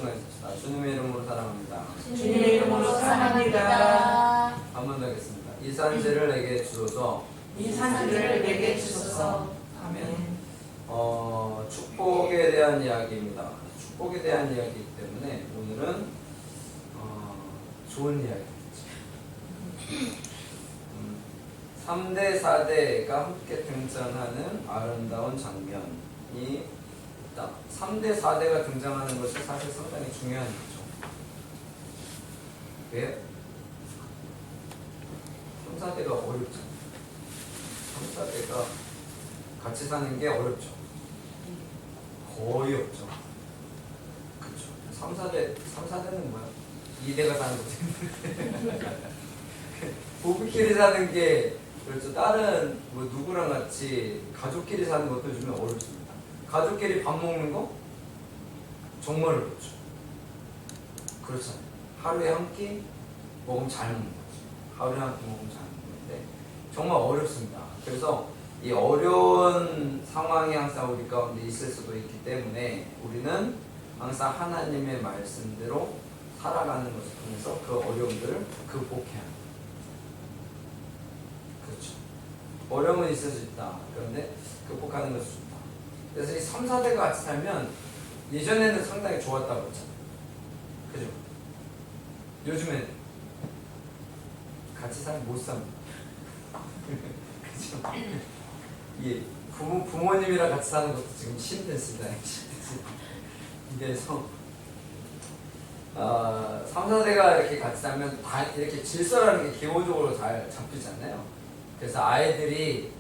말씀합시다. 주님의 이름으로 사랑합니다. 주님의 이름으로 사랑합니다. 한 번 더 하겠습니다. 이 산지를 내게 주소서. 이 산지를 내게 주소서. 아멘. 축복에 대한 이야기입니다. 축복에 대한 이야기이기 때문에 오늘은 좋은 이야기겠죠. 3대, 4대가 함께 등장하는 아름다운 장면이 있다. 3대, 4대가 등장하는 것이 사실 상당히 중요한 일이죠. 왜요? 3, 4대가 어렵죠. 3, 4대가 같이 사는 게 어렵죠. 거의 없죠. 그렇죠. 3, 4대는 뭐야? 2대가 사는 거지. 부부끼리 사는 게 그렇죠. 다른 뭐 누구랑 같이 가족끼리 사는 것도 요즘에 어렵습니다. 가족끼리 밥 먹는 거 정말 어렵죠. 그렇잖아요. 하루에 한 끼 먹으면 잘 먹는 거지. 하루에 한 끼 먹으면 잘 먹는데 정말 어렵습니다. 그래서 이 어려운 상황이 항상 우리 가운데 있을 수도 있기 때문에 우리는 항상 하나님의 말씀대로 살아가는 것을 통해서 그 어려움들을 극복해야 합니다. 그렇죠. 어려움은 있을 수 있다. 그런데 극복하는 것이 좋다. 그래서 이 3, 4대가 같이 살면 예전에는 상당히 좋았다고 했잖아요. 그죠? 요즘에는 같이 살면 못 삽니다. 그죠? 이게 부모님이랑 같이 사는 것도 지금 힘들습니다. 그래서 3, 4대가 이렇게 같이 살면 다 이렇게 질서라는 게 기본적으로 잘 잡히잖아요. 그래서 아이들이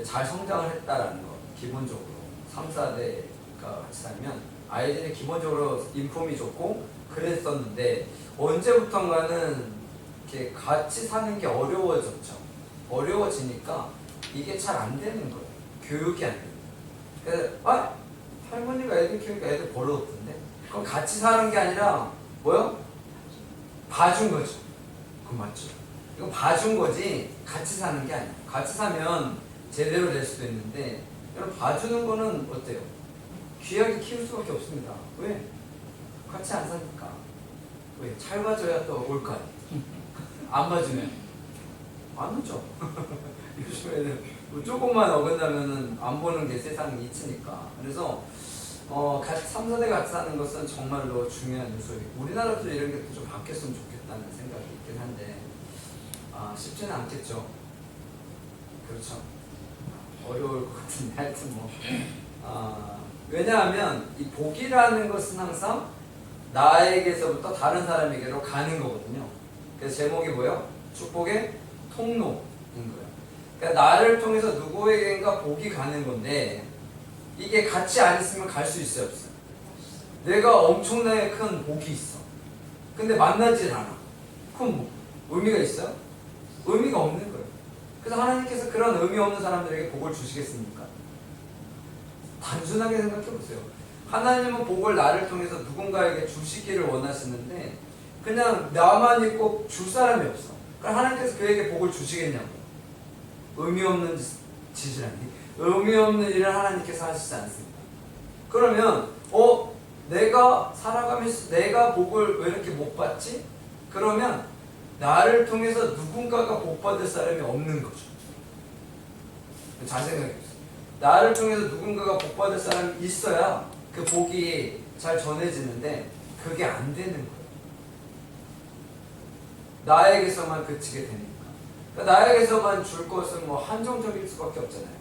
잘 성장을 했다라는 거 기본적으로 3, 4대가 같이 살면 아이들이 기본적으로 인품이 좋고 그랬었는데 언제부턴가는 이렇게 같이 사는 게 어려워졌죠. 어려워지니까 이게 잘 안 되는 거예요. 교육이 안 돼요. 그래서 할머니가 애들 키우니까 애들 버릇없던데? 그럼 같이 사는 게 아니라 뭐요? 봐준 거죠. 그건 맞죠. 이거 봐준 거지 같이 사는 게 아니에요. 같이 사면 제대로 될 수도 있는데 여러분 봐주는 거는 어때요? 귀하게 키울 수밖에 없습니다. 왜? 같이 안 사니까. 왜? 잘 봐줘야 또 올 거 아니에요. 안 봐주면 안 오죠. 요즘 애들 뭐 조금만 어긋나면은 안 보는 게 세상 이치니까. 그래서 3, 4대 같이 사는 것은 정말로 중요한 요소이고 우리나라도 이런 게 좀 바뀌었으면 좋겠다는 생각이 있긴 한데 쉽지는 않겠죠. 그렇죠. 어려울 것 같은데 하여튼 왜냐하면 이 복이라는 것은 항상 나에게서부터 다른 사람에게로 가는 거거든요. 그래서 제목이 뭐예요? 축복의 통로인 거예요. 그러니까 나를 통해서 누구에게인가 복이 가는 건데 이게 같이 안 있으면 갈 수 있어요, 없어요? 내가 엄청나게 큰 복이 있어. 근데 만나질 않아. 그럼 뭐 의미가 있어요? 의미가 없는 거예요. 그래서 하나님께서 그런 의미 없는 사람들에게 복을 주시겠습니까? 단순하게 생각해 보세요. 하나님은 복을 나를 통해서 누군가에게 주시기를 원하시는데 그냥 나만 있고 줄 사람이 없어. 그럼 하나님께서 그에게 복을 주시겠냐고. 의미 없는 짓이라니. 의미 없는 일을 하나님께서 하시지 않습니다. 그러면 내가 살아가면서 내가 복을 왜 이렇게 못 받지? 그러면 나를 통해서 누군가가 복 받을 사람이 없는 거죠. 잘 생각해 보세요. 나를 통해서 누군가가 복 받을 사람이 있어야 그 복이 잘 전해지는데 그게 안 되는 거예요. 나에게서만 그치게 되니까. 그러니까 나에게서만 줄 것은 한정적일 수밖에 없잖아요.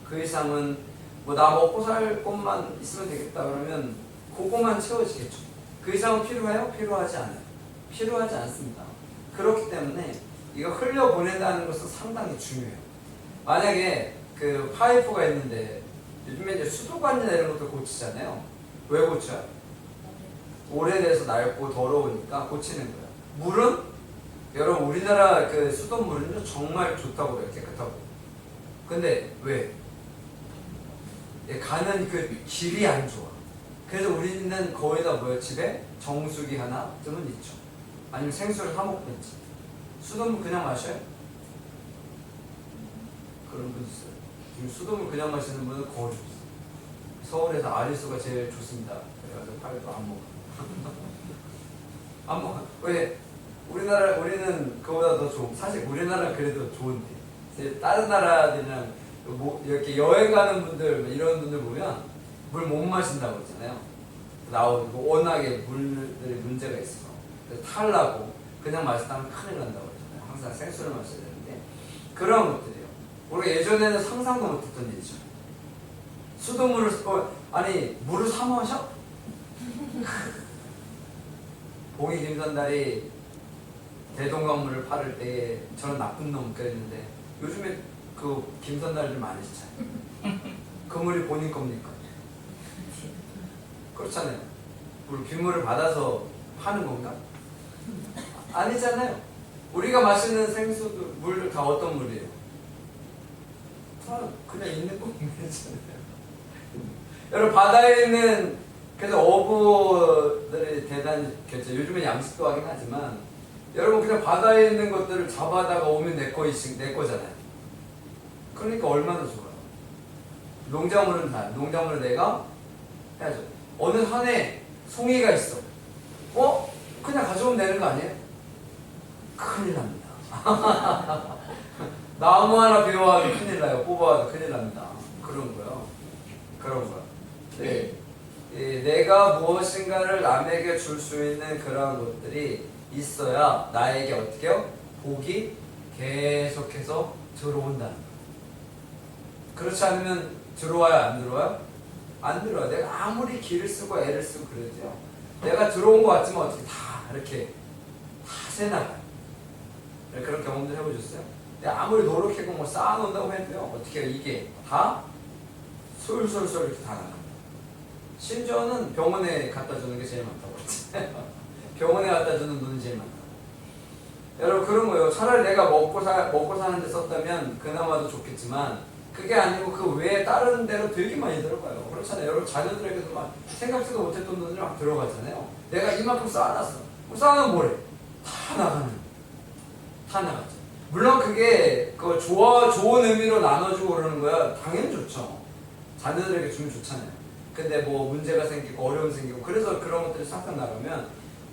그 이상은 나 먹고 살 것만 있으면 되겠다 그러면 그거만 채워지겠죠. 그 이상은 필요해요? 필요하지 않아요. 필요하지 않습니다. 그렇기 때문에 이거 흘려보낸다는 것은 상당히 중요해요. 만약에 그 파이프가 있는데 요즘에 이제 수도관이나 이런 것도 고치잖아요. 왜 고쳐요? 오래돼서 낡고 더러우니까 고치는 거예요. 물은? 여러분 우리나라 그 수돗물은요 정말 좋다고 그래요. 깨끗하고. 근데 왜? 가는 그 길이 안 좋아. 그래서 우리는 거의 다 집에 정수기 하나쯤은 있죠. 아니면 생수를 사 먹든지. 수돗물 그냥 마셔요? 그런 분 있어요. 지금 수돗물 그냥 마시는 분은 거의 없어요. 서울에서 아리수가 제일 좋습니다. 그래가지고 팔도 안 먹어요. 왜 우리는 그보다 더 좋은, 사실 우리나라 그래도 좋은데 다른 나라들이랑 뭐 이렇게 여행 가는 분들 이런 분들 보면 물 못 마신다고 했잖아요. 나오고 워낙에 물들이 문제가 있어. 그래서 탈라고 그냥 마시다면 큰일 난다고 했잖아요. 항상 생수를 마셔야 되는데 그런 것들이요. 우리가 예전에는 상상도 못했던 일이죠. 수돗물을 아니 물을 사 마셔? 봉이 김선달이 대동강물을 팔을 때 저는 나쁜 놈 그랬는데 요즘에 그 김선달들 많으시잖아요. 그 물이 본인 겁니까? 그렇잖아요. 빗물을 받아서 파는 건가? 아니잖아요. 우리가 마시는 생수들 물들 다 어떤 물이에요? 다 그냥 있는 물이잖아요. 여러분 바다에 있는 그래서 어부들이 대단히 그렇죠. 요즘은 양식도 하긴 하지만 여러분 그냥 바다에 있는 것들을 잡아다가 오면 내 거잖아요. 그러니까 얼마나 좋아요. 농작물은 내가 해야죠. 어느 산에 송이가 있어. 그냥 가져오면 되는 거 아니에요? 큰일 납니다. 나무 하나 베어와도 큰일 나요. 뽑아와도 큰일 납니다. 그런 거요. 네. 내가 무엇인가를 남에게 줄 수 있는 그러한 것들이 있어야 나에게 어떻게요? 복이 계속해서 들어온다는 거예요. 그렇지 않으면 들어와요? 안 들어와요? 안 들어와요. 내가 아무리 기를 쓰고 애를 쓰고 그러죠. 내가 들어온 것 같지만 어떻게 다 이렇게 다 새나가요. 그런 경험들 해보셨어요? 내가 아무리 노력하고 뭐 쌓아놓는다고 해도요. 어떻게 이게 다 솔솔솔 이렇게 다 나갑니다. 심지어는 병원에 갖다 주는 게 제일 많다고 그랬잖아요. 병원에 갖다 주는 돈이 제일 많다. 여러분 그런 거예요. 차라리 내가 먹고 사는데 썼다면 그나마도 좋겠지만 그게 아니고 그 외에 다른 데로 되게 많이 들어가요. 그렇잖아요. 여러분 자녀들에게도 막 생각지도 못했던 돈들이 막 들어가잖아요. 내가 이만큼 쌓아놨어. 쌓아놓으면 뭐래? 다 나갔죠. 물론 그게 좋은 의미로 나눠주고 그러는 거야. 당연히 좋죠. 자녀들에게 주면 좋잖아요. 근데 뭐 문제가 생기고 어려움이 생기고 그래서 그런 것들이 싹싹 나가면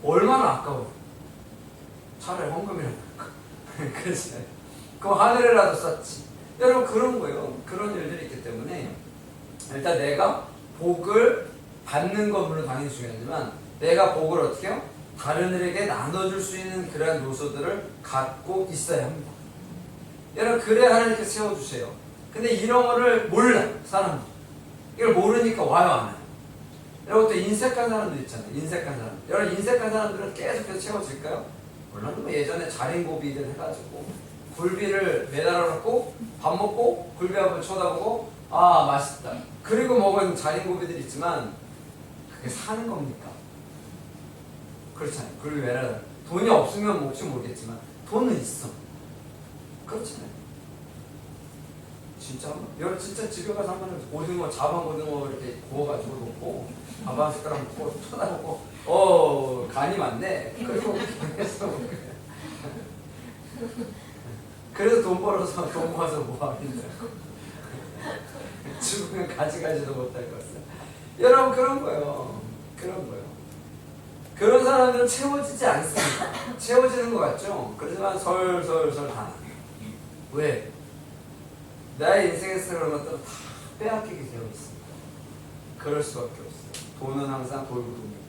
얼마나 아까워요. 차라리 헌금이라도 그렇지. 그럼 하늘에라도 썼지. 여러분 그런 거예요. 그런 일들이 있기 때문에 일단 내가 복을 받는 건 물론 당연히 중요하지만 내가 복을 어떻게 해요? 다른 이들에게 나눠줄 수 있는 그러한 요소들을 갖고 있어야 합니다. 여러분 그래야 하나님께서 세워주세요. 근데 이런 거를 몰라 사람들. 이걸 모르니까 와요 안 와요. 여러분 또 인색한 사람들 있잖아요. 인색한 사람. 여러분 인색한 사람들은 계속해서 채워질까요? 물론 뭐 예전에 자린고비들 해가지고 굴비를 매달아놓고 밥 먹고 굴비 한번 쳐다보고 아 맛있다. 그리고 먹은 자린고비들이 있지만 그게 사는 겁니까? 그렇잖아요. 굴비 매달아. 돈이 없으면 혹시 모르겠지만 돈은 있어. 그렇잖아요. 진짜? 여러분 진짜 집에 가서 한번 오징어, 자반 오징어 이렇게 구워가지고 놓고 밥 한 숟가락 먹고 쳐다보고 간이 많네. 그리고 그래서 돈 벌어서 돈 모아서 뭐하겠냐고. 죽으면 가지가지도 못할 것을. 여러분 그런 거예요. 그런 사람들은 채워지지 않습니다. 채워지는 것 같죠? 그렇지만 설설설 다 나요. 왜? 나의 인생에서 그런 것들은 다 빼앗기게 되어 있습니다. 그럴 수밖에 없어요. 돈은 항상 돌고 돕니까.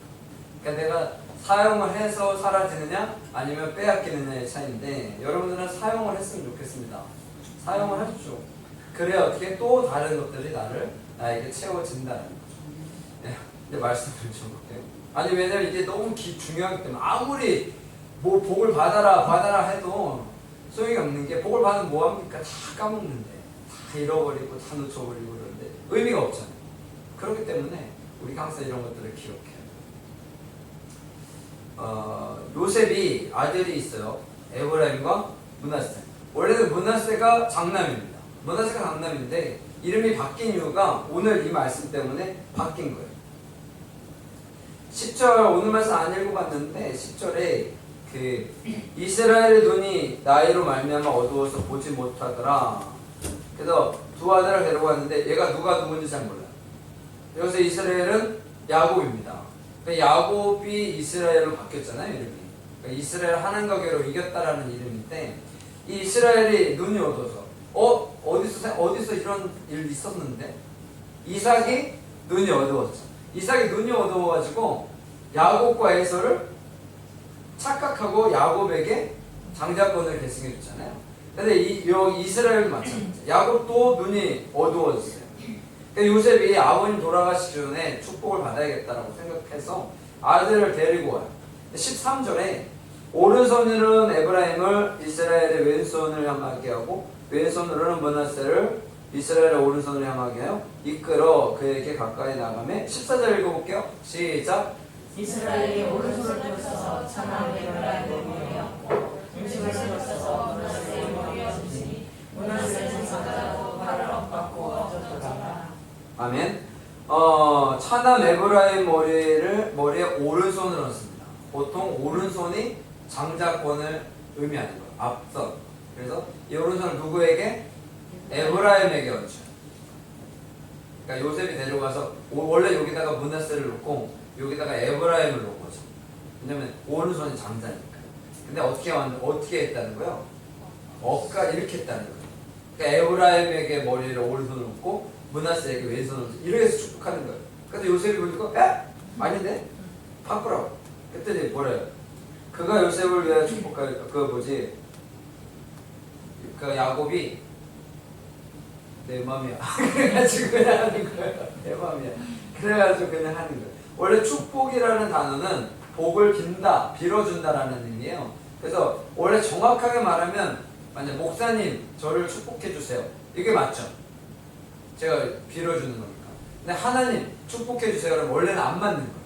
그러니까 내가 사용을 해서 사라지느냐 아니면 빼앗기느냐의 차이인데 여러분들은 사용을 했으면 좋겠습니다. 사용을 하십시오. 그래야 어떻게 또 다른 것들이 나에게 채워진다는 거죠. 네, 이제 말씀을 좀 볼게요. 아니 왜냐면 이게 너무 중요하기 때문에 아무리 뭐 복을 받아라 해도 소용이 없는 게 복을 받으면 뭐합니까? 다 까먹는데 다 잃어버리고 다 놓쳐버리고 그러는데 의미가 없잖아요. 그렇기 때문에 우리가 항상 이런 것들을 기억해요. 요셉이 아들이 있어요. 에브라임과 므낫세. 원래는 므낫세가 장남입니다. 므낫세가 장남인데 이름이 바뀐 이유가 오늘 이 말씀 때문에 바뀐 거예요. 10절 오늘 말씀 안 읽어봤는데 10절에 그 이스라엘의 눈이 나이로 말미암아 어두워서 보지 못하더라. 그래서 두 아들을 데려갔는데 얘가 누가 누군지 잘 몰라요. 여기서 이스라엘은 야곱입니다. 그러니까 야곱이 이스라엘로 바뀌었잖아요, 이름이. 그러니까 이스라엘 하나님과 계로 이겼다라는 이름인데 이 이스라엘이 눈이 어두워서 어디서 이런 일 있었는데 이삭이 눈이 어두웠죠. 이삭이 눈이 어두워가지고 야곱과 에서를 착각하고 야곱에게 장자권을 계승해 줬잖아요. 근데 여기 이스라엘도 마찬가지예요. 야곱도 눈이 어두워졌어요. 그러니까 요셉이 아버님 돌아가시기 전에 축복을 받아야겠다라고 생각해서 아들을 데리고 와요. 13절에 오른손으로는 에브라임을 이스라엘의 왼손을 향하게 하고 왼손으로는 므낫세를 이스라엘의 오른손을 향하게 하여 이끌어 그에게 가까이 나가매 14절 읽어볼게요. 시작. 이스라엘이 오른손을 들어서 차나운 에브라임을 머리였고 음식을 들어서 므낫세의 머리였으니 므낫세는 사자고 발을 엇받고 엎어졌더라. 아멘. 차남 에브라임 머리에 오른손을 얹습니다. 보통 오른손이 장자권을 의미하는 거예요. 앞선. 그래서 이 오른손을 누구에게? 에브라임에게 얹죠. 그러니까 요셉이 데려가서 원래 여기다가 므낫세를 놓고 여기다가 에브라임을 놓은 거죠. 왜냐면 오른손이 장자니까. 근데 어떻게 했다는 거예요? 억가 이렇게 했다는 거예요. 그러니까 에브라임에게 머리를 오른손을 놓고 므낫세에게 왼손을 놓고 이렇게 해서 축복하는 거예요. 그래서 요셉이 보니까 아닌데? 바꾸라고. 그랬더니 뭐래요? 그가 요셉을 위해 축복할 그 야곱이 내 맘이야. 그래가지고 그냥 하는 거예요. 내 맘이야. 그래가지고 그냥 하는 거예요. 원래 축복이라는 단어는 복을 빈다, 빌어준다라는 의미예요. 그래서 원래 정확하게 말하면 만약 목사님 저를 축복해 주세요. 이게 맞죠? 제가 빌어주는 거니까. 근데 하나님 축복해 주세요. 그러면 원래는 안 맞는 거예요.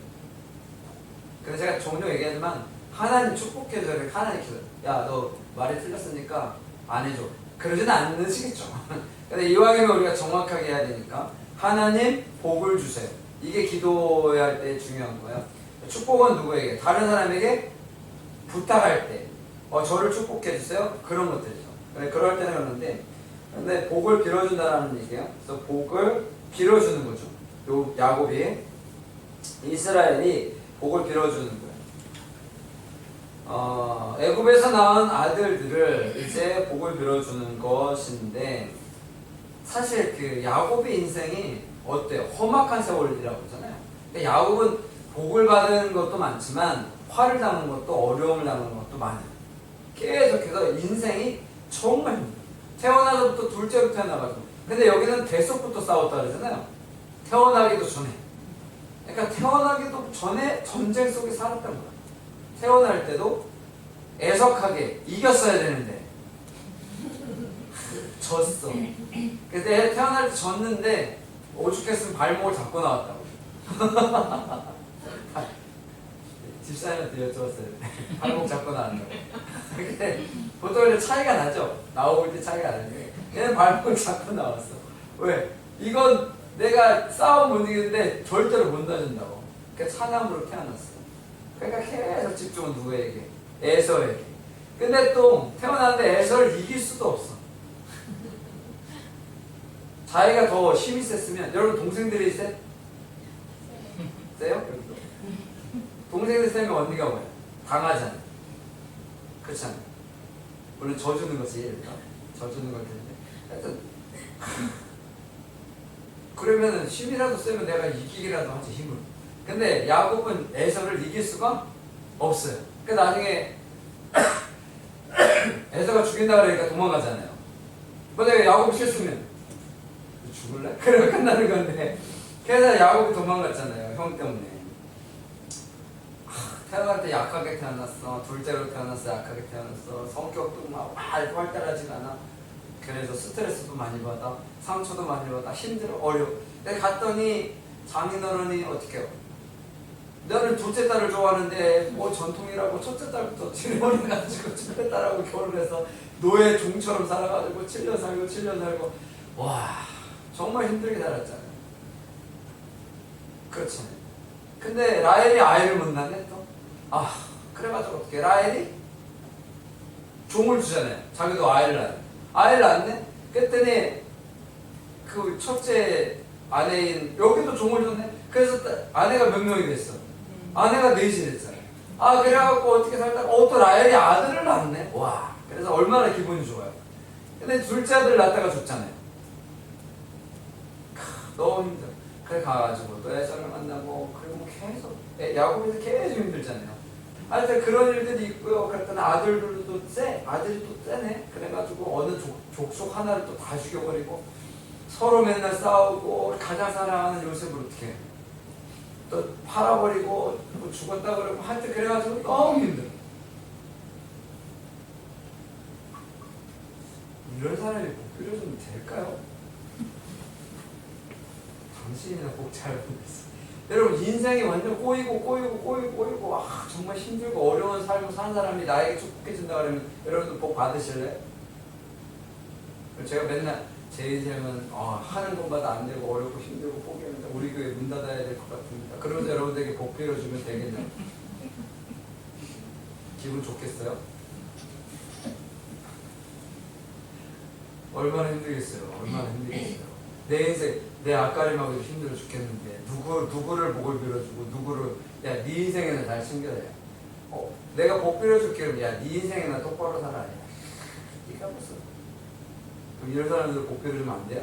그래서 제가 종종 얘기하지만 하나님 축복해 주세요. 하나님 야, 너 말이 틀렸으니까 안 해줘. 그러지는 않으시겠죠. 근데 이왕이면 우리가 정확하게 해야 되니까 하나님 복을 주세요. 이게 기도할 때 중요한 거예요. 축복은 누구에게? 다른 사람에게 부탁할 때 저를 축복해 주세요. 그런 것들이죠. 그럴 때는 그러는데 근데 복을 빌어준다라는 얘기예요. 그래서 복을 빌어주는 거죠. 요 야곱이 이스라엘이 복을 빌어주는 거예요. 애굽에서 낳은 아들들을 이제 복을 빌어주는 것인데 사실 그 야곱의 인생이 어때요? 험악한 세월이라고 하잖아요. 근데 야곱은 복을 받은 것도 많지만 화를 당한 것도 어려움을 당한 것도 많아요. 계속해서 인생이 정말 태어나서부터 둘째로 태어나가지고 근데 여기는 대속부터 싸웠다 그러잖아요. 태어나기도 전에. 그러니까 태어나기도 전에 전쟁 속에 살았던 거야. 태어날 때도 애석하게 이겼어야 되는데 졌어. 근데 태어날 때 졌는데 오죽했으면 발목을 잡고 나왔다고. 집사님한테 여쭤봤어요. 발목 잡고 나왔다고. 근데 보통 이제 차이가 나죠. 나올 때 차이가 나는데 얘는 발목을 잡고 나왔어. 왜? 이건 내가 싸움 못 이기는데 절대로 못 던진다고. 그러니까 차남으로 태어났어. 그러니까 계속 집중은 누구에게? 에서에게. 근데 또 태어났는데 에서를 이길 수도 없어. 자기가 더 힘이 셌으면 여러분 동생들이 세요? 여기도. 동생들 세면 언니가 뭐야? 강하잖아. 그렇잖아. 물론 져주는 거지 얘들아. 져주는 걸 텐데. 하여튼 그러면은 힘이라도 세면 내가 이기기라도 하지 힘을. 근데 야곱은 에서를 이길 수가 없어요. 그 나중에 에서가 죽인다 그러니까 도망가잖아요. 만약에 야곱이 실수면 죽을래? 그러면 끝나는 건데 그래서 야곱이 도망갔잖아요. 형 때문에. 태어날 때 약하게 태어났어. 둘째로 태어났어. 약하게 태어났어. 성격도 막 활달하지가 않아. 그래서 스트레스도 많이 받아. 상처도 많이 받아. 힘들어. 어려워. 근데 갔더니 장인어른이 어떻게 해요? 너는 둘째 딸을 좋아하는데 뭐 전통이라고 첫째 딸부터 질문해가지고 첫째 딸하고 결혼해서 노예 종처럼 살아가지고 7년 살고 와 정말 힘들게 살았잖아요. 그렇잖아요. 근데 라헬이 아이를 못 낳네 또. 그래가지고 어떻게 라헬이 종을 주잖아요. 자기도 아이를 낳네. 그랬더니 그 첫째 아내인 여기도 종을 줬네. 그래서 아내가 몇 명이 됐어? 아내가 넷이 됐잖아요. 그래갖고 어떻게 살다가 또 라헬이 아들을 낳네. 와, 그래서 얼마나 기분이 좋아요. 근데 둘째 아들 낳다가 죽잖아요. 너무 힘들어. 그래 가가지고 또 에서를 만나고 그리고 뭐 계속 야곱에서 계속 힘들잖아요. 하여튼 그런 일들이 있고요. 그랬더니 아들들도 아들이 또 쎄네. 그래가지고 어느 족속 하나를 또 다 죽여버리고 서로 맨날 싸우고 가장 사랑하는 요셉을 어떻게 해? 또 팔아버리고 뭐 죽었다 그러고 하여튼 그래가지고 너무 힘들어. 이런 사람이 복비를 좀 될까요? 당신이나 꼭 잘 모르겠어요. 여러분 인생이 완전 꼬이고 정말 힘들고 어려운 삶을 산 사람이 나에게 축복해준다 그러면 여러분도 복 받으실래요? 제가 맨날 제 인생은 하는 것마다 안 되고 어렵고 힘들고 포기합니다. 우리 교회 문 닫아야 될 것 같습니다. 그러면서 여러분들에게 복 빌어주면 되겠네요. 기분 좋겠어요? 얼마나 힘들겠어요. 얼마나 힘들겠어요. 내 인생, 내 앞가림하고도 힘들어 죽겠는데 누구를 복을 빌어주고 누구를 야, 네 인생에는 잘 챙겨야 돼. 내가 복 빌어줄게. 그럼 야, 네 인생에는 똑바로 살아야 돼. 네가 무슨 그럼 이런 사람들 복 빌어주면 안 돼요?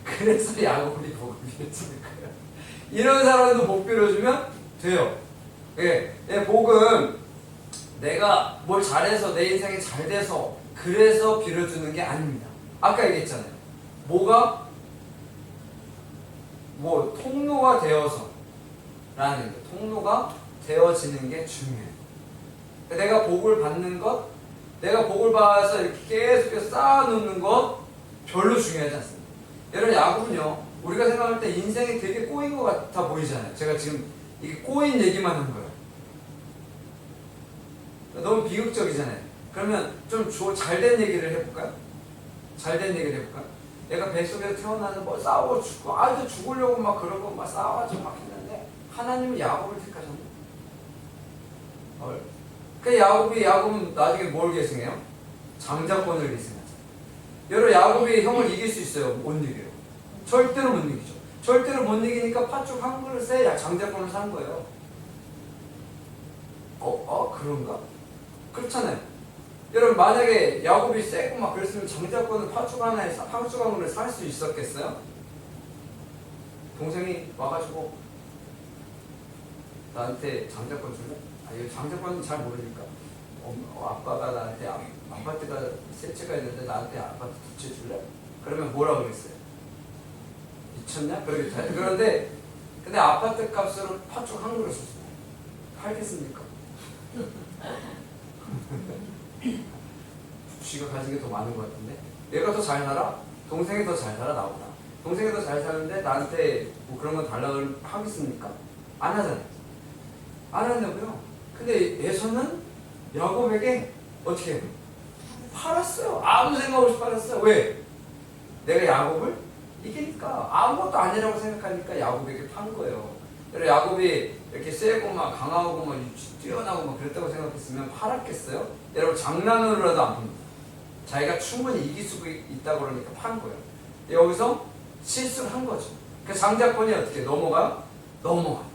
그래서 야곱이 복을 빌어주는 거예요. 이런 사람도 복 빌어주면 돼요. 예, 복은 내가 뭘 잘해서 내 인생이 잘 돼서 그래서 빌어주는 게 아닙니다. 아까 얘기했잖아요. 뭐가 통로가 되어서 라는 게 통로가 되어지는 게 중요해요. 내가 복을 받는 것, 내가 복을 받아서 이렇게 계속해서 쌓아놓는 것 별로 중요하지 않습니다. 여러분 야곱은요, 우리가 생각할 때 인생이 되게 꼬인 것 같아 보이잖아요. 제가 지금 이게 꼬인 얘기만 한 거예요. 너무 비극적이잖아요. 그러면 좀 잘된 얘기를 해볼까요? 잘된 얘기를 해볼까요? 얘가 뱃속에서 태어나서 뭐 싸우고 죽고 아주 죽으려고 막 그러고 막 싸워가지고 막 했는데 하나님은 야곱을 택하셨네. 그 야곱은 나중에 뭘 계승해요? 장자권을 계승하죠. 여러분 야곱이 형을 이길 수 있어요? 못 이겨요. 절대로 못 이기죠. 절대로 못 이기니까 팥죽 한 그릇에 장자권을 산 거예요. 그런가? 그렇잖아요. 여러분 만약에 야곱이 세고 막 그랬으면 장자권을 팥죽 한 그릇 살 수 있었겠어요? 동생이 와가지고 나한테 장자권 줄래? 이거 장자권은 잘 모르니까 아빠가 나한테 아파트가 세 채가 있는데 나한테 아파트 2채 줄래? 그러면 뭐라 그랬어요? 미쳤냐? 그런데 근데 아파트 값으로 팥죽 한 그릇 줬어요. 팔겠습니까? 쥐가 가진 게 더 많은 것 같은데 얘가 더 잘 살아? 동생이 더 잘 살아? 나보다 동생이 더 잘 사는데 나한테 뭐 그런 거 달라고 하겠습니까? 안 하잖아요. 안 한다고요. 근데 에서는 야곱에게 어떻게 해요? 팔았어요. 아무 생각 없이 팔았어요. 왜? 내가 야곱을 이기니까 아무것도 아니라고 생각하니까 야곱에게 판 거예요. 그래서 야곱이 이렇게 세고 막 강하고 막 뛰어나고 막 그랬다고 생각했으면 팔았겠어요? 여러분 장난으로라도 안 팝니다. 자기가 충분히 이길 수 있다고 그러니까 판 거예요. 여기서 실수를 한 거죠. 그 장자권이 어떻게 넘어가요? 넘어갔죠.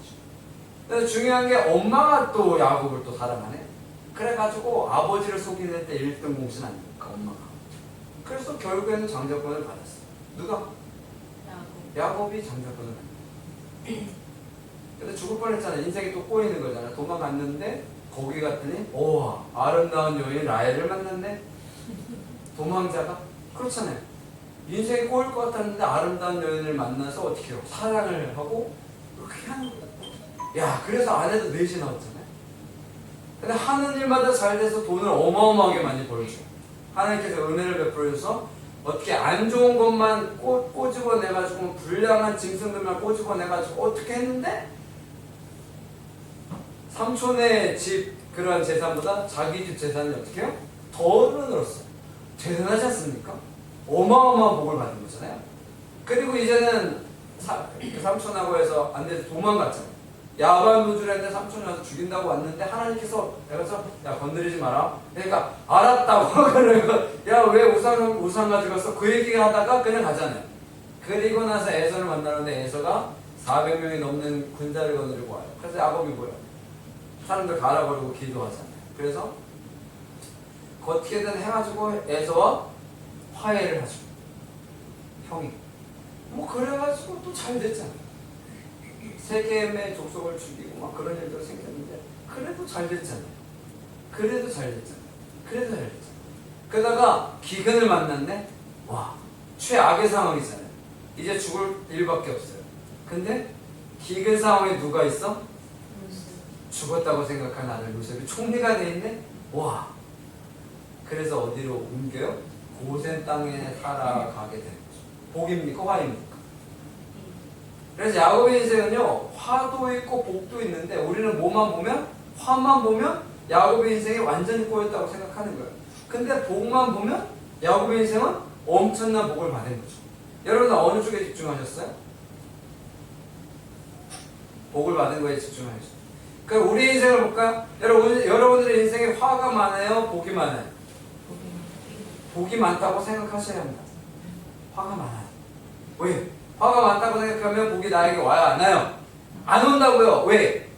그래서 중요한 게 엄마가 또 야곱을 또 사랑하네. 그래가지고 아버지를 속이는 데 1등 공신 아닙니까? 엄마가. 그래서 결국에는 장자권을 받았어요. 누가? 야곱이 장자권을 받았어요. 근데 죽을 뻔했잖아요. 인생이 또 꼬이는 거잖아요. 도망갔는데 거기 갔더니 아름다운 여인 라헬을 만났네. 도망자가 그렇잖아요. 인생이 꼬일 것 같았는데 아름다운 여인을 만나서 어떻게 해요? 사랑을 하고 그렇게 하는 거예요. 야, 그래서 아내도 넷이 나왔잖아요. 근데 하는 일마다 잘 돼서 돈을 어마어마하게 많이 벌죠. 하나님께서 은혜를 베풀어줘서 어떻게 안 좋은 것만 꼬집어내가지고 불량한 짐승들만 꼬집어내가지고 어떻게 했는데 삼촌의 집 그러한 재산보다 자기 집 재산이 어떻게 해요? 더 늘었어요. 대단하지 않습니까? 어마어마한 복을 받은 거잖아요. 그리고 이제는 그 삼촌하고 해서 안 돼서 도망갔잖아요. 야반 노주를 했는데 삼촌이 와서 죽인다고 왔는데 하나님께서 야 건드리지 마라. 그러니까 알았다고 그러고 야 왜 우상 가져갔어? 그 얘기가 하다가 그냥 가잖아요. 그리고 나서 에서를 만나는데 에서가 400명이 넘는 군사를 거느리고 와요. 그래서 야곱이 뭐야? 사람들 갈아버리고 기도하잖아요. 그래서 어떻게든 해가지고 에서와 화해를 하죠. 형이. 뭐 그래가지고 또 잘 됐잖아요. 세겜의 족속을 죽이고 막 그런 일도 생겼는데 그래도 잘 됐잖아요. 그래도 잘 됐잖아요. 그래도 잘 됐잖아요. 그러다가 기근을 만났네. 와, 최악의 상황이잖아요. 이제 죽을 일밖에 없어요. 근데 기근 상황에 누가 있어? 죽었다고 생각한 아들 요셉이 총리가 돼 있네. 와. 그래서 어디로 옮겨요? 고센 땅에 살아가게 되는 거죠. 복입니까? 화입니까? 그래서 야곱의 인생은요, 화도 있고 복도 있는데 우리는 뭐만 보면? 화만 보면 야곱의 인생이 완전히 꼬였다고 생각하는 거예요. 근데 복만 보면 야곱의 인생은 엄청난 복을 받은 거죠. 여러분 어느 쪽에 집중하셨어요? 복을 받은 거에 집중하셨어요. 그럼 우리 인생을 볼까요? 여러분들의 인생에 화가 많아요? 복이 많아요? 복이 많다고 생각하셔야 합니다. 화가 많아요. 왜? 화가 많다고 생각하면 복이 나에게 와요? 안 와요? 안 온다고요. 왜?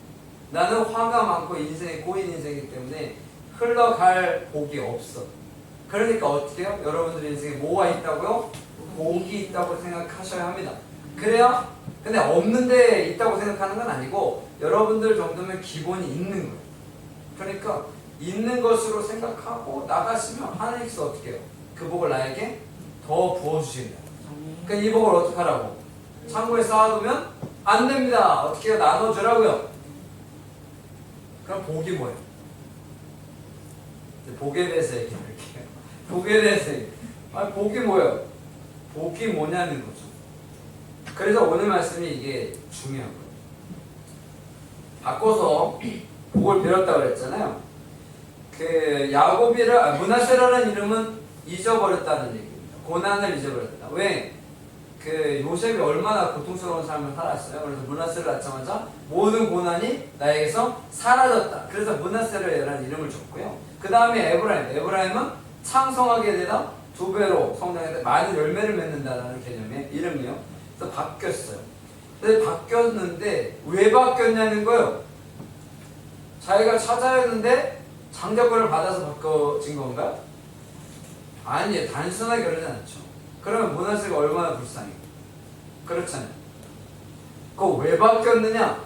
나는 화가 많고 인생이 꼬인 인생이기 때문에 흘러갈 복이 없어. 그러니까 어떻게 해요? 여러분들 인생에 뭐가 있다고요? 복이 있다고 생각하셔야 합니다. 그래야 근데 없는데 있다고 생각하는 건 아니고 여러분들 정도면 기본이 있는 거예요. 그러니까 있는 것으로 생각하고 나가시면 하나님께서 어떻게 해요? 그 복을 나에게 더 부어주신다. 그러니까 이 복을 어떻게 하라고? 창고에 쌓아두면 안 됩니다. 어떻게 해요? 나눠주라고요. 그럼 복이 뭐예요? 복에 대해서 얘기할게요. 복에 대해서 복이 뭐예요? 복이 뭐냐는 거죠. 그래서 오늘 말씀이 이게 중요한 거예요. 바꿔서 복을 빌었다고 그랬잖아요. 그 야곱이를 므낫세라는 이름은 잊어버렸다는 얘기입니다. 고난을 잊어버렸다. 왜? 그 요셉이 얼마나 고통스러운 삶을 살았어요. 그래서 므낫세를 낳자마자 모든 고난이 나에게서 사라졌다. 그래서 므낫세라는 이름을 줬고요. 그 다음에 에브라임은 창성하게 되다 2배로 성장해서 많은 열매를 맺는다라는 개념의 이름이요. 그래서 바뀌었어요. 근데 바뀌었는데 왜 바뀌었냐는 거예요. 자기가 찾아야 했는데 장자권을 받아서 바꿔진 건가요? 아니에요. 단순하게 그러지 않죠. 그러면 므낫세가 얼마나 불쌍해요. 그렇잖아요. 그거 왜 바뀌었느냐?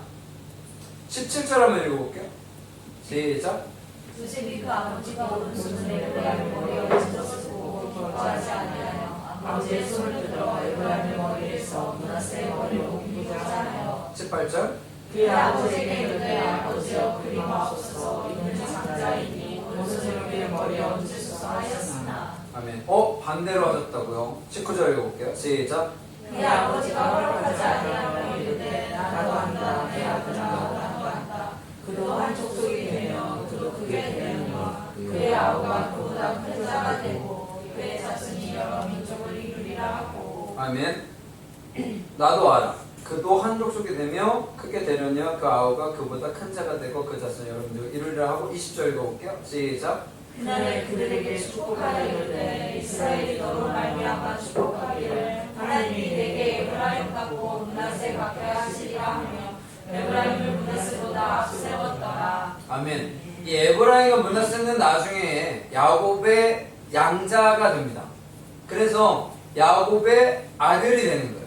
17절 한번 읽어볼게요. 시작. 요셉이 그 아버지가 오른손을 에브라임의 머리에 얹어쓰고 기뻐하지 아니하여 아버지의 손을 들어 에브라임의 머리를 써 므낫세의 머리로 옮기고자 하여 18절. 그의 아버지에게 이르되 아버지여 그리마옵소서 이는 장자이니 오른손을 그의 머리에 얹으소서 하였으나 아멘. 반대로 하셨다고요. 19절 읽어볼게요. 시작. 그의 아버지가 허락하지 아니하며 이르되 나도 한다 내 아들아 나도 한다 그도 한 족속이 되며 그도 크게 되느니와 그의 아우가 그보다 큰 자가 되고 그의 자손이 여러 민족을 이루리라 하고 아멘. 나도 알아. 그도 한 족속이 되며 크게 되려니와 그 아우가 그보다 큰 자가 되고 그 자손이 여러 민족을 이루리라 하고 20절 읽어볼게요. 시작. 그날에 그들에게 축복하라 이르되 이스라엘이 너로 말미암아 축복하기를 하나님이 내게 에브라임 같고 므낫세 같게 하시리라 하며 에브라임을 므낫세보다 앞세웠더라. 아멘. 이 에브라임과 므낫세는 나중에 야곱의 양자가 됩니다. 그래서 야곱의 아들이 되는 거예요.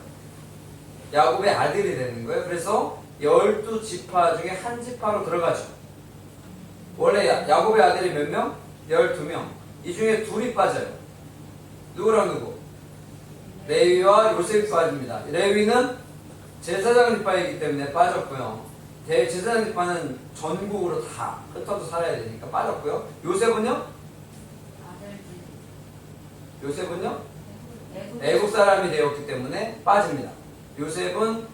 야곱의 아들이 되는 거예요. 그래서 12지파 중에 한 지파로 들어가죠. 원래 야곱의 아들이 몇 명? 12명. 이 중에 둘이 빠져요. 누구랑 누구? 레위와 요셉이 빠집니다. 레위는 제사장 지파이기 때문에 빠졌고요. 제사장 지파는 전국으로 다 흩어져 살아야 되니까 빠졌고요. 요셉은요? 요셉은요? 애국 사람이 되었기 때문에 빠집니다. 요셉은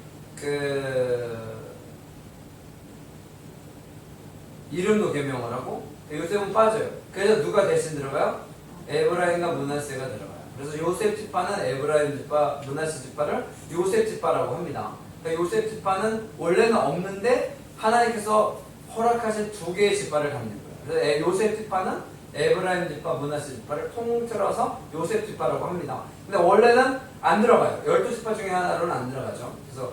이름도 개명을 하고 요셉은 빠져요. 그래서 누가 대신 들어가요? 에브라임과 므낫세가 들어가요. 그래서 요셉 지파는 에브라임 지파, 므낫세 지파를 요셉 지파라고 합니다. 그러니까 요셉 지파는 원래는 없는데 하나님께서 허락하신 2개의 지파를 갖는 거예요. 그래서 요셉 지파는 에브라임 지파, 므낫세 지파를 통틀어서 요셉 지파라고 합니다. 근데 원래는 안 들어가요. 12지파 중에 하나로는 안 들어가죠. 그래서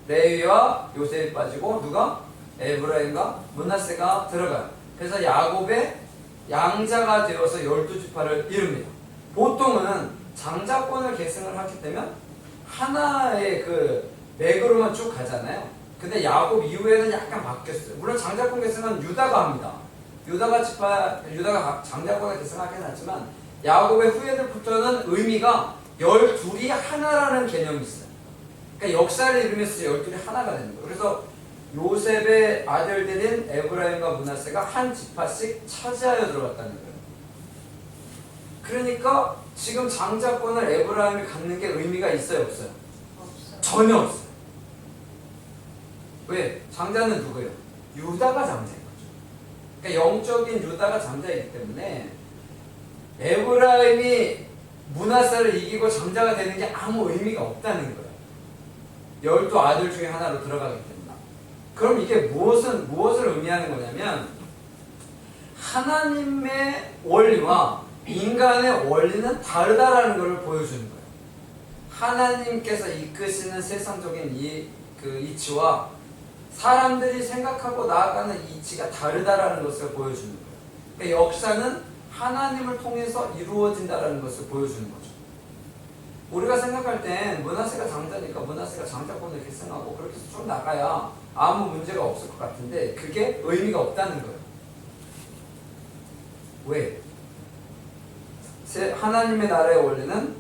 레위와 요셉이 빠지고 누가? 에브라임과 므낫세가 들어가요. 그래서 야곱의 양자가 되어서 12지파를 이룹니다. 보통은 장자권을 계승을 하게 되면 하나의 그 맥으로만 쭉 가잖아요. 근데 야곱 이후에는 약간 바뀌었어요. 물론 장자권 계승은 유다가 합니다. 유다가 장자권을 계승하긴 하지만 야곱의 후예들부터는 의미가 12이 하나라는 개념이 있어요. 그러니까 역사를 이루면서 12이 하나가 되는 거예요. 그래서 요셉의 아들들인 에브라임과 므낫세가 한 지파씩 차지하여 들어갔다는 거예요. 그러니까 지금 장자권을 에브라임이 갖는 게 의미가 있어요, 없어요? 전혀 없어요. 왜? 장자는 누구예요? 유다가 장자인 거죠. 그러니까 영적인 유다가 장자이기 때문에 에브라임이 므낫세를 이기고 장자가 되는 게 아무 의미가 없다는 거예요. 12 아들 중에 하나로 들어가기 때문에. 그럼 이게 무엇을 의미하는 거냐면 하나님의 원리와 인간의 원리는 다르다라는 것을 보여주는 거예요. 하나님께서 이끄시는 세상적인 이치와 사람들이 생각하고 나아가는 이치가 다르다라는 것을 보여주는 거예요. 그러니까 역사는 하나님을 통해서 이루어진다라는 것을 보여주는 거죠. 우리가 생각할 땐 므낫세가 장자니까 므낫세가 장자권을 계승하고 그렇게 해서 쭉 나가야 아무 문제가 없을 것 같은데 그게 의미가 없다는 거예요. 왜? 하나님의 나라의 원리는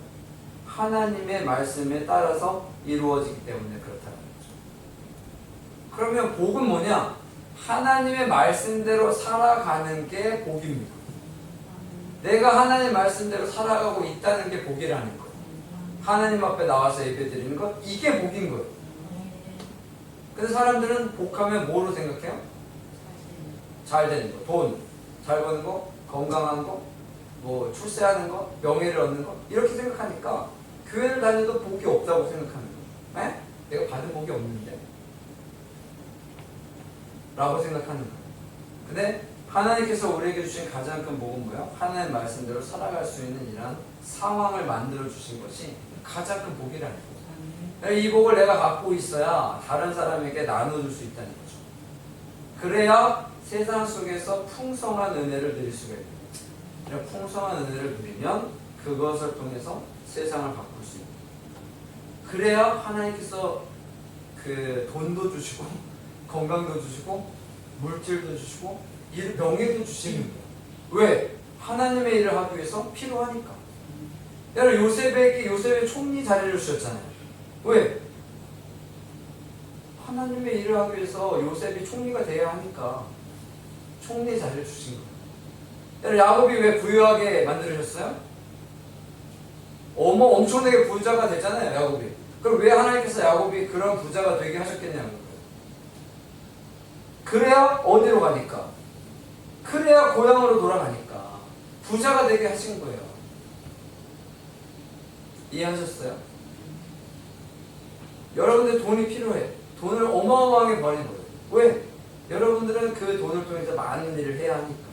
하나님의 말씀에 따라서 이루어지기 때문에 그렇다는 거죠. 그러면 복은 뭐냐? 하나님의 말씀대로 살아가는 게 복입니다. 내가 하나님 말씀대로 살아가고 있다는 게 복이라는 거예요. 하나님 앞에 나와서 예배드리는 것, 이게 복인 거예요. 근데 사람들은 복하면 뭐로 생각해요? 잘 되는 거, 돈, 잘 버는 거, 건강한 거, 뭐 출세하는 거, 명예를 얻는 거 이렇게 생각하니까 교회를 다녀도 복이 없다고 생각하는 거예요. 에? 내가 받은 복이 없는데? 라고 생각하는 거예요. 근데 하나님께서 우리에게 주신 가장 큰 복은 뭐예요? 하나님 말씀대로 살아갈 수 있는 이러한 상황을 만들어 주신 것이 가장 큰 복이라는 거죠. 이 복을 내가 갖고 있어야 다른 사람에게 나눠줄 수 있다는 거죠. 그래야 세상 속에서 풍성한 은혜를 누릴 수가 있는 거예요. 풍성한 은혜를 누리면 그것을 통해서 세상을 바꿀 수 있는 거예요. 그래야 하나님께서 그 돈도 주시고 건강도 주시고 물질도 주시고 명예도 주시는 거예요. 왜? 하나님의 일을 하기 위해서 필요하니까. 여러분 요셉의 총리 자리를 주셨잖아요. 왜? 하나님의 일을 하기 위해서 요셉이 총리가 돼야 하니까 총리 자리를 주신 거예요. 여러분 야곱이 왜 부유하게 만들으셨어요? 엄청나게 부자가 됐잖아요, 야곱이. 그럼 왜 하나님께서 야곱이 그런 부자가 되게 하셨겠냐는 거예요. 그래야 어디로 가니까? 그래야 고향으로 돌아가니까 부자가 되게 하신 거예요. 이해하셨어요? 여러분들 돈이 필요해. 돈을 어마어마하게 버리는 거예요. 왜? 여러분들은 그 돈을 통해서 많은 일을 해야 하니까.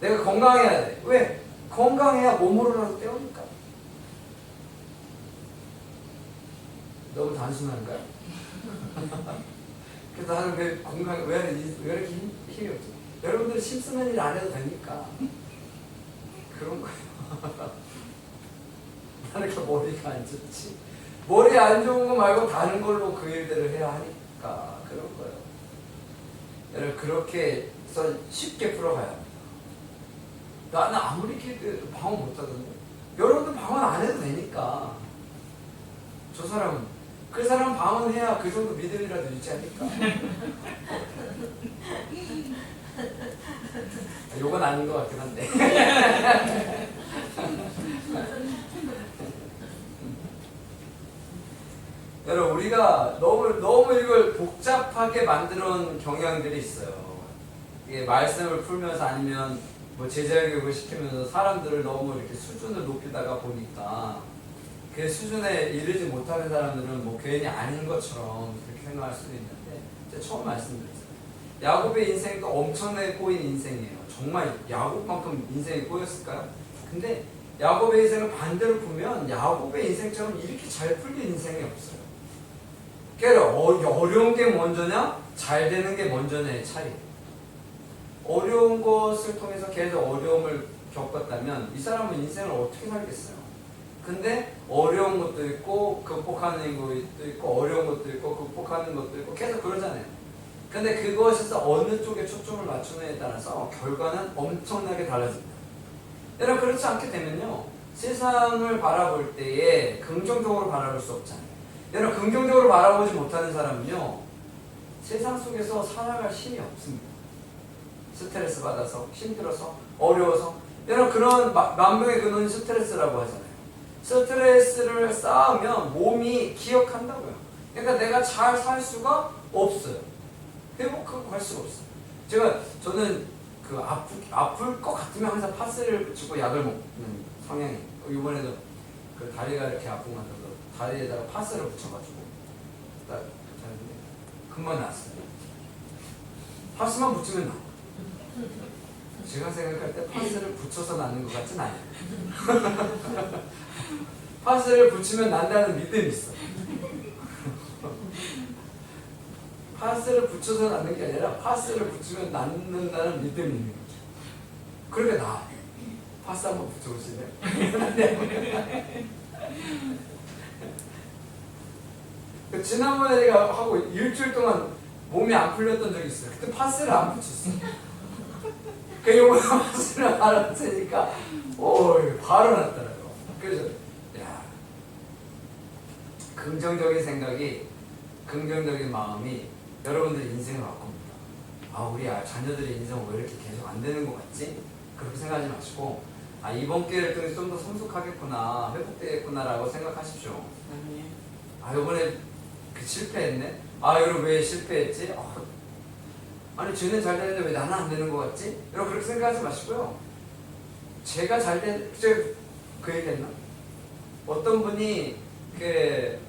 내가 건강해야 돼. 왜? 건강해야 몸으로라도 때우니까. 너무 단순한가요? 그래서 나는 왜 건강, 왜 이렇게 힘이 없지? 여러분들은 힘쓰는 일 안 해도 되니까. 그런 거예요. 나는 이렇게 머리가 안 좋지. 머리 안 좋은 거 말고 다른 걸로 그 일들을 해야 하니까. 그런 거예요. 여러분, 그렇게 해서 쉽게 풀어가야 합니다. 나는 아무리 방언 못하던데. 여러분들 방언 안 해도 되니까. 저 사람은. 그 사람은 방언해야 그 정도 믿음이라도 있지 않을까? 요건 아닌 것 같긴 한데. 여러분, 우리가 너무 이걸 복잡하게 만들어 놓은 경향들이 있어요. 이게 말씀을 풀면서 아니면 뭐 제자교육을 시키면서 사람들을 너무 이렇게 수준을 높이다가 보니까 그 수준에 이르지 못하는 사람들은 뭐 괜히 아닌 것처럼 그렇게 생각할 수도 있는데 제가 처음 말씀드렸잖아요. 야곱의 인생도 엄청나게 꼬인 인생이에요. 정말 야곱만큼 인생이 꼬였을까요? 근데 야곱의 인생을 반대로 보면 야곱의 인생처럼 이렇게 잘 풀린 인생이 없어요. 그러니까 어려운 게 먼저냐 잘 되는 게 먼저냐의 차이. 어려운 것을 통해서 계속 어려움을 겪었다면 이 사람은 인생을 어떻게 살겠어요? 근데 어려운 것도 있고 극복하는 것도 있고 어려운 것도 있고 극복하는 것도 있고 계속 그러잖아요. 근데 그것에서 어느 쪽에 초점을 맞추느냐에 따라서 결과는 엄청나게 달라집니다. 여러분 그렇지 않게 되면요 세상을 바라볼 때에 긍정적으로 바라볼 수 없잖아요. 여러분 긍정적으로 바라보지 못하는 사람은요 세상 속에서 살아갈 힘이 없습니다. 스트레스 받아서 힘들어서 어려워서 여러분 그런 만병의 근원이 스트레스라고 하잖아요. 스트레스를 쌓으면 몸이 기억한다고요. 그러니까 내가 잘 살 수가 없어요. 회복하고 갈 수가 없어요. 저는 그 아플 것 같으면 항상 파스를 붙이고 약을 먹는 성향이에요. 이번에도 그 다리가 이렇게 아픈 것 같아서 다리에다가 파스를 붙여가지고 딱 자는데 금방 나았어요. 파스만 붙이면 나. 제가 생각할 때 파스를 붙여서 낫는 것 같진 않아요. 파스를 붙이면 난다는 믿음이 있어. 파스를 붙여서 낫는 게 아니라 파스를 붙이면 낫는다는 믿음이 있는 거죠. 그러니까 나아요. 파스 한번 붙여보실래요? 지난번에 내가 하고 일주일 동안 몸이 안 풀렸던 적이 있어요. 그때 파스를 안 붙였어요. 그 요번에 파스를 알아채니까 바로 났더라고요. 그래서 야 긍정적인 생각이 긍정적인 마음이 여러분들의 인생을 바꿉니다. 우리 자녀들의 인생은 왜 이렇게 계속 안 되는 것 같지? 그렇게 생각하지 마시고 이번 기회를 통해서 좀 더 성숙하겠구나 회복되겠구나 라고 생각하십시오. 이번에 실패했네? 여러분 왜 실패했지? 아니 쟤는 잘 되는데 왜 나는 안 되는 것 같지? 여러분 그렇게 생각하지 마시고요. 제가 그 얘기했나? 어떤 분이 그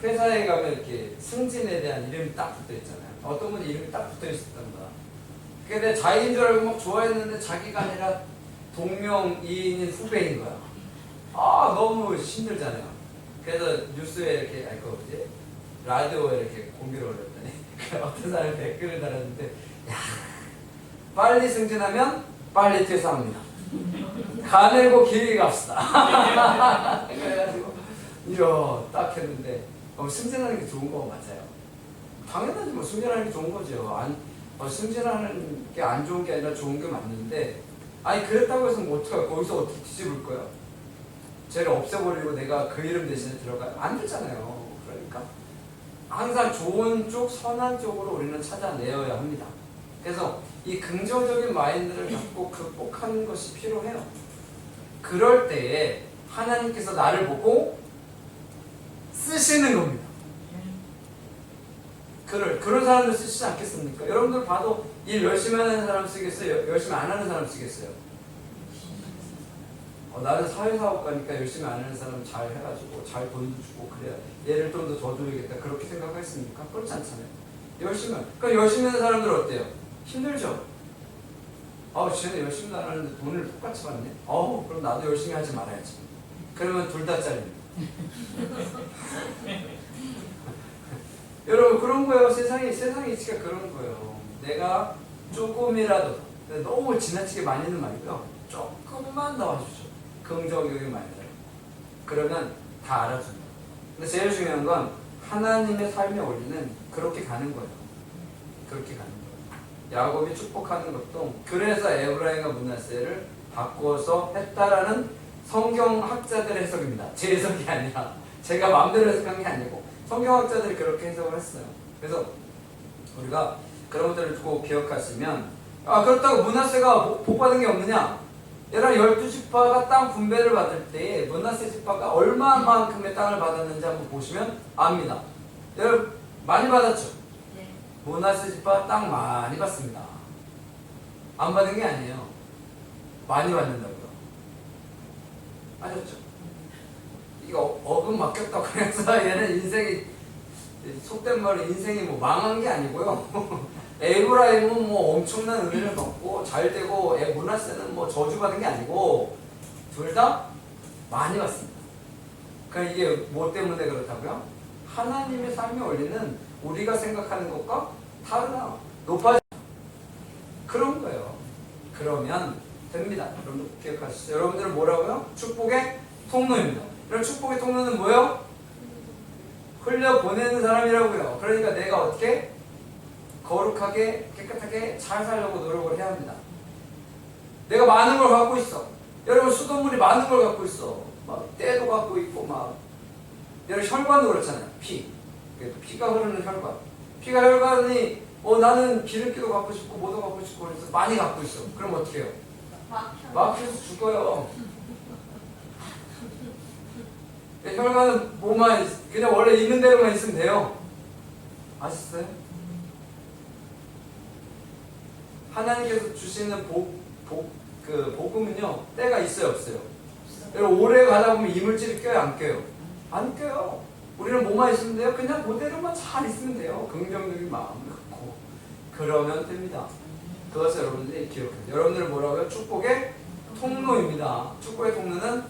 회사에 가면 이렇게 승진에 대한 이름이 딱 붙어 있잖아요. 어떤 분이 이름이 딱 붙어 있었답니다. 그게 내 자기인 줄 알고 막 좋아했는데 자기가 아니라 동명이인인 후배인 거야. 너무 힘들잖아요. 그래서 뉴스에 이렇게 라디오에 이렇게 공개를 올렸더니 어떤 사람이 댓글을 달았는데 야 빨리 승진하면 빨리 퇴사합니다. 가늘고 길게 갑시다. 그래가지고 이야 딱 했는데 승진하는 게 좋은 거 맞아요. 당연하지 뭐 승진하는 게 좋은 거죠. 승진하는 게 안 좋은 게 아니라 좋은 게 맞는데 그랬다고 해서 뭐 어떡할 거기서 어떻게 뒤집을 거야? 쟤를 없애버리고 내가 그 이름 대신에 들어가요? 안 되잖아요. 그러니까 항상 좋은 쪽 선한 쪽으로 우리는 찾아내어야 합니다. 그래서 이 긍정적인 마인드를 갖고 극복하는 것이 필요해요. 그럴 때에 하나님께서 나를 보고 쓰시는 겁니다. 그런 사람들 쓰시지 않겠습니까? 여러분들 봐도 일 열심히 하는 사람 쓰겠어요? 열심히 안 하는 사람 쓰겠어요? 나는 사회사업가니까 열심히 안 하는 사람 잘 해가지고 잘 돈도 주고 그래야 얘를 좀 더 줘야겠다 그렇게 생각하겠습니까? 그렇지 않잖아요. 그러니까 열심히 하는 사람들 어때요? 힘들죠? 쟤는 열심히 안 하는데 돈을 똑같이 받네? 그럼 나도 열심히 하지 말아야지. 그러면 둘 다 잘립니다. 여러분 그런 거예요. 세상의 이치가 그런 거예요. 내가 조금이라도 너무 지나치게 많이는 말고요. 조금만 더 와주죠. 긍정적인 말들. 그러면 다 알아줍니다. 근데 제일 중요한 건 하나님의 삶의 원리는 그렇게 가는 거예요. 그렇게 가는 거예요. 야곱이 축복하는 것도 그래서 에브라임과 므낫세를 바꿔서 했다라는 성경학자들의 해석입니다. 제 해석이 아니라 제가 마음대로 해석한 게 아니고 성경학자들이 그렇게 해석을 했어요. 그래서 우리가 그런 것들을 꼭 기억하시면 그렇다고 므낫세가 복 받은 게 없느냐? 여러분 12지파가 땅 분배를 받을 때에 므낫세 지파가 얼마만큼의 땅을 받았는지 한번 보시면 압니다. 여러분 많이 받았죠? 므낫세 지파 땅 많이 받습니다. 안 받은 게 아니에요. 많이 받는다고요. 아셨죠? 이거 어금 맡겼다고 해서 얘는 인생이 속된 말로 인생이 뭐 망한 게 아니고요. 에브라임은 뭐 엄청난 은혜를 받고 잘 되고 므낫세는 뭐 저주받은 게 아니고 둘 다 많이 받습니다. 그러니까 이게 뭐 때문에 그렇다고요? 하나님의 삶의 원리는 우리가 생각하는 것과 다르다. 높아져. 그런 거예요. 그러면 됩니다. 여러분들 기억하시죠? 여러분들은 뭐라고요? 축복의 통로입니다. 이런 축복의 통로는 뭐예요? 흘려보내는 사람이라고요. 그러니까 내가 어떻게 거룩하게 깨끗하게 잘 살려고 노력을 해야 합니다. 내가 많은 걸 갖고 있어. 여러분 수돗물이 많은 걸 갖고 있어. 막 때도 갖고 있고 막 여러분 혈관도 그렇잖아요. 피가 흐르는 혈관. 피가 혈관이 나는 기름기도 갖고 싶고 뭐도 갖고 싶고 그래서 많이 갖고 있어. 그럼 어떻게 해요? 막혀서 죽어요. 혈관은 뭐만 그냥 원래 있는 대로만 있으면 돼요. 아셨어요? 하나님께서 주시는 복음은요 때가 있어요 없어요? 여러분 오래 가다 보면 이물질이 껴요 안 껴요? 안 껴요. 우리는 뭐만 있으면 돼요? 그냥 그대로만 잘 있으면 돼요. 긍정적인 마음을 갖고 그러면 됩니다. 그것을 여러분들이 기억해요. 여러분들은 뭐라고요? 축복의 통로입니다. 축복의 통로는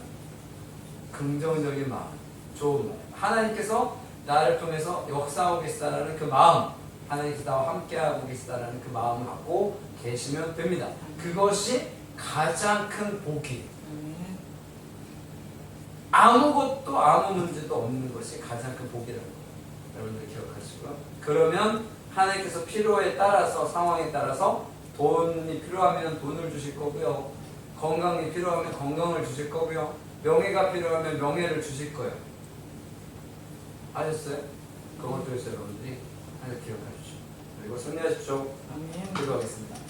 긍정적인 마음, 좋은 마음. 하나님께서 나를 통해서 역사하고 계시다라는 그 마음, 하나님께서 나와 함께하고 계시다라는 그 마음을 갖고 계시면 됩니다. 그것이 가장 큰 복이에요. 아무것도 아무 문제도 없는 것이 가장 큰 복이라는 거예요. 여러분들 기억하시고요. 그러면 하나님께서 필요에 따라서 상황에 따라서 돈이 필요하면 돈을 주실 거고요. 건강이 필요하면 건강을 주실 거고요. 명예가 필요하면 명예를 주실 거예요. 아셨어요? 그것도 있어요. 여러분들이 하나 기억하십시오. 그리고 승리하십시오. 기도하겠습니다.